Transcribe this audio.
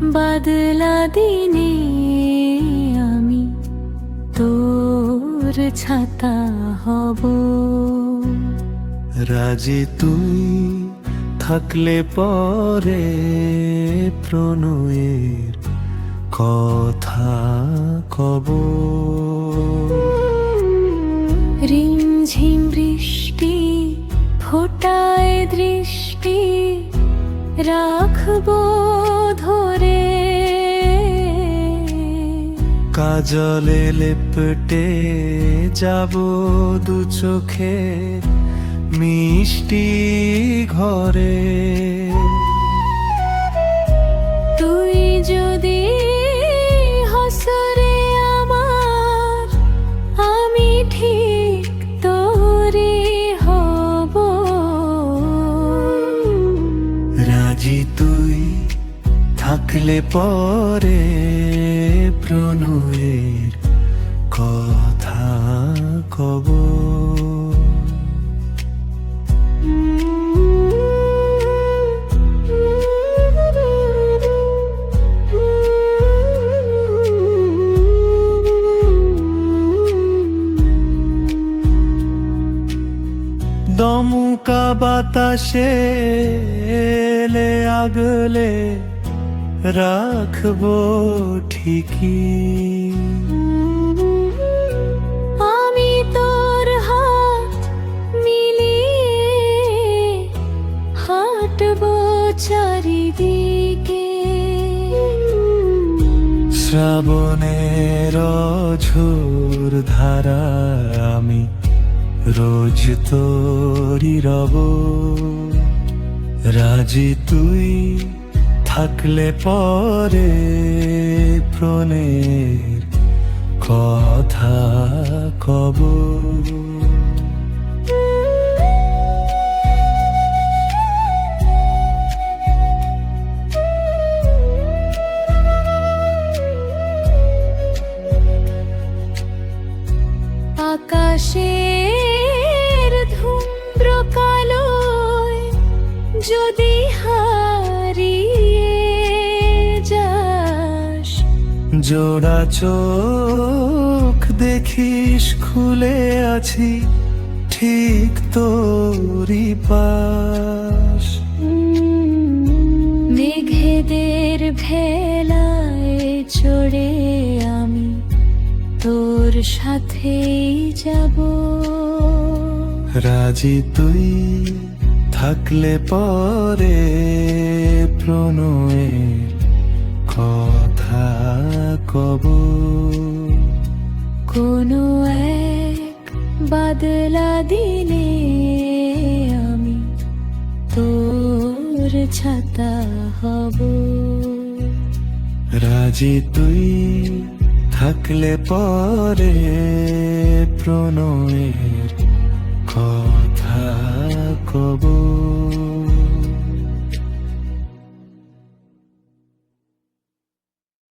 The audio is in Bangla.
বাদলা দিনে আমি তোর ছাতা হব। রাজি তুই থাকলে পরে প্রণয়ের কথা কব। রিমঝিম বৃষ্টি ফোটায় দৃষ্টি রাখবো ধরে। কাজলে লেপটে যাব দু চোখে মিষ্টি ঘরে। তুই যদি হসরে আমার, আমি ঠিক তোরে হব। রাজি তুই থাকলে পরে প্রণয়ের কথা কব। দমকা বাতাসে এলে আগলে রাখবো ঠিকই। আমি তোর হাত মিলিয়ে হাঁটবো চারিদিকে। শ্রাবণের ঝোর ধারা আমি রোজ তোরি রব। রাজি তুই থাকলে পরে প্রণয়ের কথা কব। আকাশের ধুম্র কালোয় যদি হারিয়ে যাস, জোড়া চোখ দেখিস খুলে আছি ঠিক তোরি পাশ। মেঘেদের ভেলায় চড়ে আমি তোর সাথেই যাব। রাজি তুই থাকলে পরে প্রণয়ের কথা কব। কোনো এক বাদলা দিনে আমি তোর ছাতা হব। রাজি তুই থাকলে পরে প্রণয়ের কথা কব।